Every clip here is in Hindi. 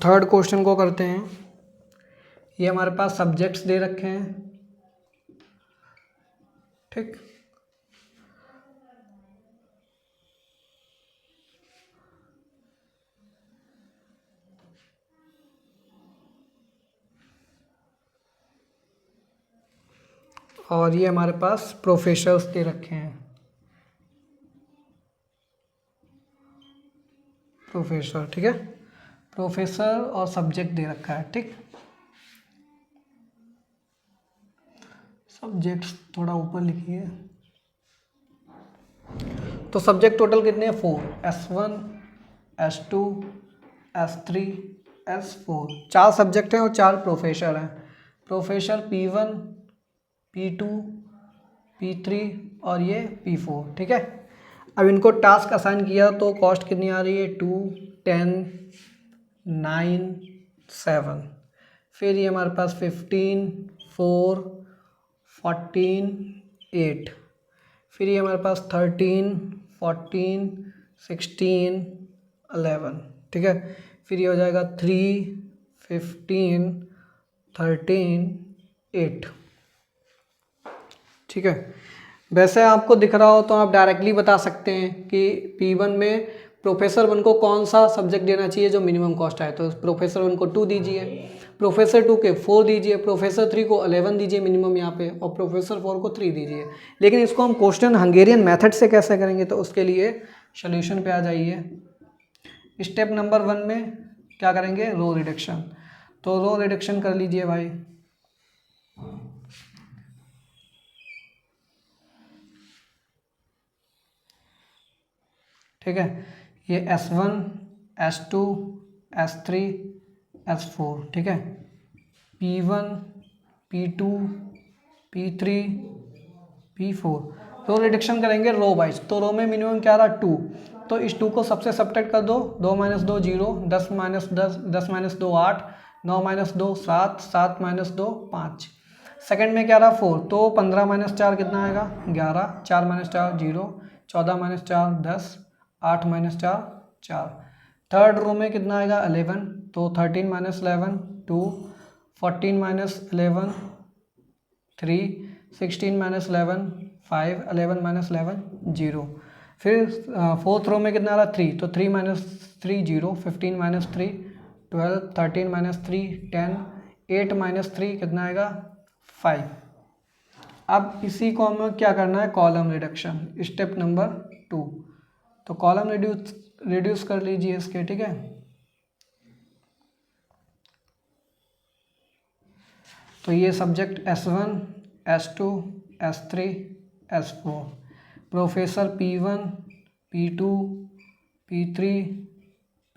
थर्ड क्वेश्चन को करते हैं। ये हमारे पास सब्जेक्ट्स दे रखे हैं, ठीक। और ये हमारे पास प्रोफेसर्स दे रखे हैं, प्रोफेसर, ठीक है। प्रोफेसर और सब्जेक्ट दे रखा है, ठीक। सब्जेक्ट्स थोड़ा ऊपर लिखिए। तो सब्जेक्ट टोटल कितने हैं? 4, S1 S2 S3 S4। 4 subject हैं और 4 प्रोफेसर हैं। प्रोफेसर P1 P2 P3 और ये P4, ठीक है। अब इनको टास्क असाइन किया तो कॉस्ट कितनी आ रही है? 2 10 9 7। फिर ये हमारे पास 15 4 14 8। फिर ये हमारे पास 13 14 16 11, ठीक है। फिर ये हो जाएगा 3 15 13 8, ठीक है। वैसे आपको दिख रहा हो तो आप डायरेक्टली बता सकते हैं कि P1 में प्रोफेसर 1 को कौन सा सब्जेक्ट देना चाहिए जो मिनिमम कॉस्ट आए। तो प्रोफेसर 1 को 2 दीजिए, प्रोफेसर 2 के 4 दीजिए, प्रोफेसर 3 को 11 दीजिए मिनिमम यहाँ पे, और प्रोफेसर 4 को 3 दीजिए। लेकिन इसको हम क्वेश्चन हंगेरियन मेथड से कैसे करेंगे? तो उसके लिए सोल्यूशन पे आ जाइए। स्टेप नंबर 1 में क्या करेंगे? Row reduction. तो रो रिडक्शन कर लीजिए भाई। ठीक है, ये S1 S2 S3 S4, ठीक है। P1 P2 P3 P4। रो रिडक्शन करेंगे रो वाइज। तो रो में मिनिमम क्या रहा? 2। तो इस 2 को सबसे सब्ट्रैक्ट कर दो। 2 - 2 0, 10 - 10 10 - 2 8, 9 - 2 7, 7 - 2 5। सेकंड में क्या रहा? 4। तो 15 - 4 कितना आएगा? 11, 4 - 4 0, 14 - 4 10, 8 - 4 4। थर्ड रो में कितना आएगा? 11। तो 13 - 11 2, 14 - 11 3, 16 - 11 5, 11 - 11 0। फिर फोर्थ रो में कितना आ रहा? 3। तो 3 - 3 0, 15 - 3 12, 13 - 3 10, 8 - 3 कितना आएगा? 5। अब इसी को हमें क्या करना है? Column reduction, step number 2। तो कॉलम रिड्यूस कर लीजिए इसके, ठीक है। तो ये subject S1 S2 S3 S4, professor P1 P2 P3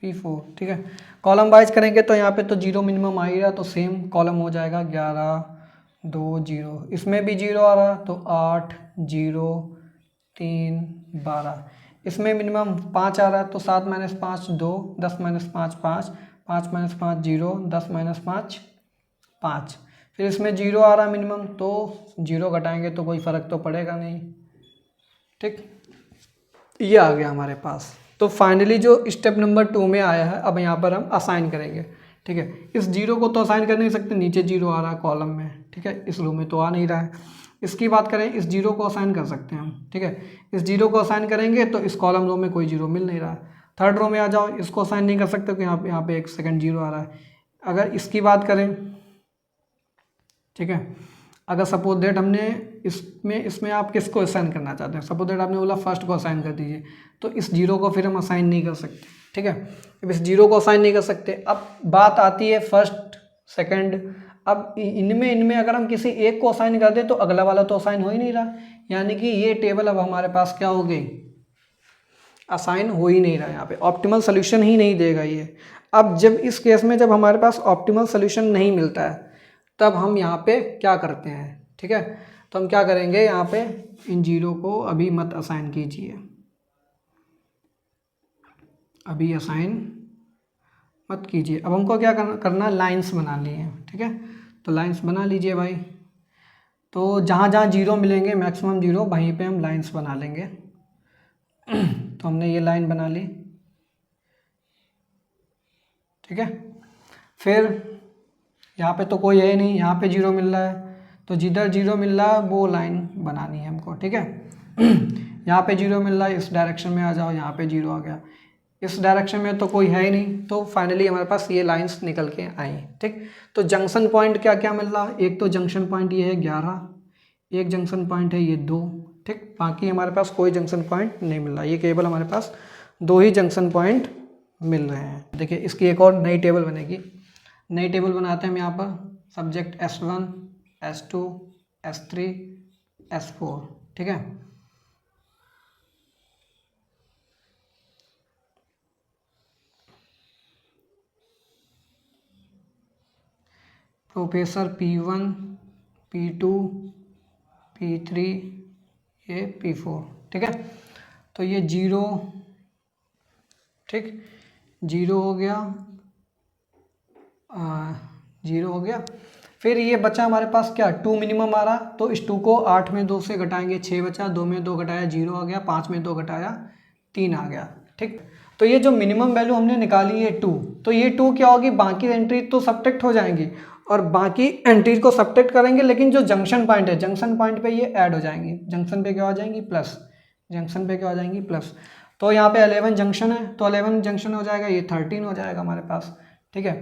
P4, ठीक है। कॉलम वाइज करेंगे तो यहाँ पे तो 0 मिनिमम आ ही रहा, तो सेम कॉलम हो जाएगा 11 2 0। इसमें भी 0 आ रहा तो 8 0 3 12। इसमें मिनिमम 5 आ रहा है तो 7 - 5 2, 10 - 5 5, 5 - 5 0, 10 - 5 5। फिर इसमें 0 आ रहा है मिनिमम, तो 0 घटाएंगे तो कोई फ़र्क तो पड़ेगा नहीं, ठीक। ये आ गया हमारे पास। तो फाइनली जो स्टेप नंबर 2 में आया है, अब यहाँ पर हम असाइन करेंगे, ठीक है। इस 0 को तो असाइन कर नहीं सकते, नीचे 0 आ रहा है कॉलम में, ठीक है। इस रो में तो आ नहीं रहा है। इसकी बात करें, इस 0 को असाइन कर सकते हैं हम, ठीक है। इस 0 को असाइन करेंगे तो इस कॉलम रो में कोई 0 मिल नहीं रहा है। थर्ड रो में आ जाओ, इसको असाइन नहीं कर सकते क्योंकि यहाँ पे एक सेकंड 0 आ रहा है। अगर इसकी बात करें, ठीक है, अगर सपोज दैट हमने इसमें आप किसको असाइन करना चाहते हैं? सपोज दैट आपने बोला फर्स्ट को असाइन कर दीजिए, तो इस 0 को फिर हम असाइन नहीं कर सकते, ठीक है। अब इस 0 को असाइन नहीं कर सकते। अब बात आती है फर्स्ट सेकंड। अब इनमें अगर हम किसी एक को असाइन कर दें तो अगला वाला तो असाइन हो ही नहीं रहा, यानी कि ये टेबल अब हमारे पास क्या हो गई? असाइन हो ही नहीं रहा, यहाँ पे ऑप्टिमल सोल्यूशन ही नहीं देगा ये। अब जब इस केस में जब हमारे पास ऑप्टिमल सोल्यूशन नहीं मिलता है, तब हम यहाँ पे क्या करते हैं, ठीक है। तो हम क्या करेंगे, यहाँ पे इन 0 को अभी मत असाइन कीजिए, अभी असाइन मत कीजिए। अब हमको क्या करना, लाइंस बना लिए हैं, ठीक है। तो लाइंस बना लीजिए भाई। तो जहाँ जहाँ 0 मिलेंगे, मैक्सिमम 0, वहीं पे हम लाइंस बना लेंगे। तो हमने ये लाइन बना ली, ठीक है। फिर यहाँ पे तो कोई है नहीं, यहाँ पे 0 मिल रहा है, तो जिधर 0 मिल रहा है वो लाइन बनानी है हमको, ठीक है। यहाँ पे 0 मिल रहा है, इस डायरेक्शन में आ जाओ, यहाँ पे 0 आ गया, इस डायरेक्शन में तो कोई है ही नहीं, तो फाइनली हमारे पास ये लाइंस निकल के आई, ठीक। तो जंक्शन पॉइंट क्या क्या मिल रहा है, एक तो जंक्शन पॉइंट ये है 11, एक जंक्शन पॉइंट है ये 2, ठीक। बाकी हमारे पास कोई जंक्शन पॉइंट नहीं मिल रहा, ये केवल हमारे पास 2 ही जंक्शन पॉइंट मिल रहे हैं। देखिए इसकी एक और नई टेबल बनेगी, नई टेबल बनाते हैं हम यहाँ पर, subject S1, S2, S3, S4, ठीक है। प्रोफेसर P1, P2, P3, ये P4, ठीक है। तो ये 0, ठीक, 0 हो गया, 0 हो गया। फिर ये बचा हमारे पास क्या, 2 मिनिमम आ रहा, तो इस 2 को 8 में 2 से घटाएंगे, 6 बचा, 2 में 2 घटाया 0 आ गया, 5 में 2 घटाया 3 आ गया, ठीक। तो ये जो मिनिमम वैल्यू हमने निकाली है 2, तो ये 2 क्या होगी, बाकी एंट्री तो सब्ट्रैक्ट हो जाएंगी और बाकी एंट्री को सब्ट्रैक्ट करेंगे, लेकिन जो जंक्शन पॉइंट है, जंक्शन पॉइंट पे ये ऐड हो जाएंगी, जंक्शन पे क्या हो जाएंगी, प्लस, जंक्शन पे क्या हो जाएंगी, प्लस। तो यहाँ पे 11 जंक्शन है, तो 11 जंक्शन हो जाएगा, ये 13 हो जाएगा हमारे पास, ठीक है।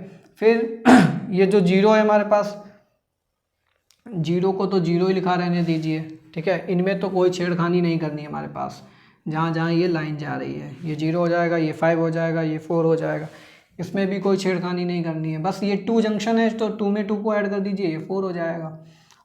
फिर ये जो 0 है हमारे पास, 0 को तो 0 ही लिखा रहने दीजिए, ठीक है। इनमें तो कोई छेड़खानी नहीं करनी है हमारे पास, जहाँ जहाँ ये लाइन जा रही है, ये 0 हो जाएगा, ये 5 हो जाएगा, ये 4 हो जाएगा, इसमें भी कोई छेड़खानी नहीं करनी है। बस ये 2 जंक्शन है, तो 2 में 2 को ऐड कर दीजिए, ये 4 हो जाएगा,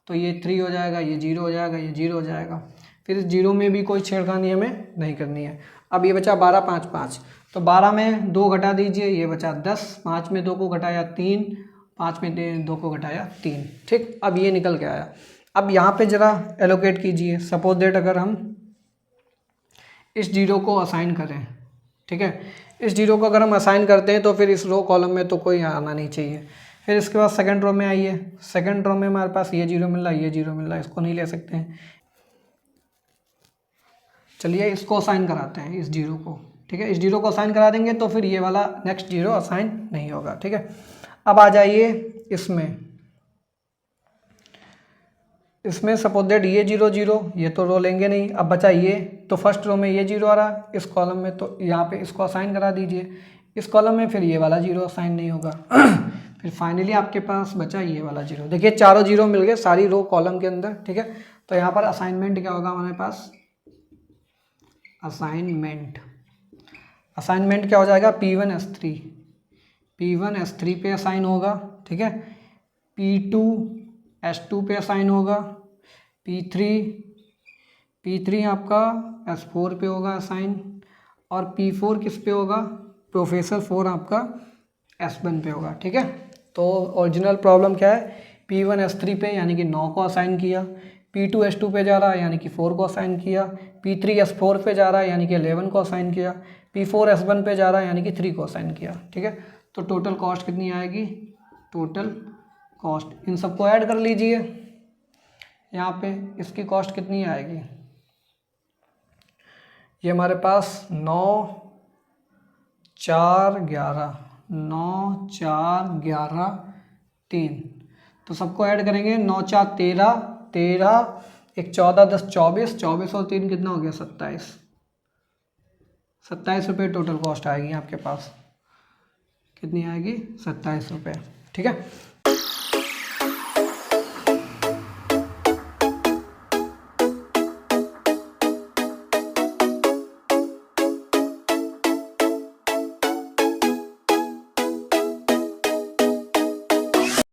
तो ये 3 हो जाएगा, ये 0 हो जाएगा, ये 0 हो जाएगा। फिर 0 में भी कोई छेड़खानी हमें नहीं करनी है। अब ये बचा 12, 5, 5, तो 12 में 2 घटा दीजिए, ये बचा 10, 5 में 2 को घटाया 3, 5 में 2 को घटाया 3, ठीक। अब ये निकल के आया। अब यहाँ पे ज़रा एलोकेट कीजिए, सपोज दैट अगर हम इस 0 को असाइन करें, ठीक है, इस 0 को अगर हम असाइन करते हैं तो फिर इस रो कॉलम में तो कोई आना नहीं चाहिए। फिर इसके बाद सेकंड रो में आइए, सेकंड रो में हमारे पास ये 0 मिल रहा है, ये 0 मिल रहा है, इसको नहीं ले सकते हैं। चलिए इसको असाइन कराते हैं, इस 0 को, ठीक है, इस 0 को असाइन करा देंगे तो फिर ये वाला नेक्स्ट 0 असाइन नहीं होगा, ठीक है। अब आ जाइए इसमें सपोज दैट ये 0, 0, ये तो रो लेंगे नहीं। अब बचा ये, तो फर्स्ट रो में ये 0 आ रहा, इस कॉलम में तो यहाँ पे इसको असाइन करा दीजिए, इस कॉलम में फिर ये वाला 0 असाइन नहीं होगा। फिर फाइनली आपके पास बचा ये वाला 0। देखिए चारों 0 मिल गए सारी रो कॉलम के अंदर, ठीक है। तो यहाँ पर असाइनमेंट क्या होगा हमारे पास, असाइनमेंट क्या हो जाएगा, P1 S3 पे असाइन होगा, ठीक है। P2 S2 पे असाइन होगा, P3 आपका S4 पे होगा असाइन, और P4 किस पे होगा, प्रोफेसर 4 आपका S1 पे होगा, ठीक है। तो ओरिजिनल प्रॉब्लम क्या है, P1 S3 पे यानी कि 9 को असाइन किया, P2 S2 पे जा रहा है यानी कि 4 को असाइन किया, P3 S4 पे जा रहा है यानी कि 11 को असाइन किया, P4 S1 पे जा रहा है यानी कि 3 को असाइन किया, ठीक है। तो टोटल कॉस्ट कितनी आएगी, टोटल कॉस्ट इन सबको ऐड कर लीजिए यहाँ पे, इसकी कॉस्ट कितनी आएगी, ये हमारे पास 9, 4, 11, 9, 4, 11, 3, तो सबको ऐड करेंगे, 9, 4, 13, 13, 1, 14, 10, 24, 24 और 3 कितना हो गया, 27, 27 रुपये टोटल कॉस्ट आएगी आपके पास, कितनी आएगी, 27 रुपये, ठीक है।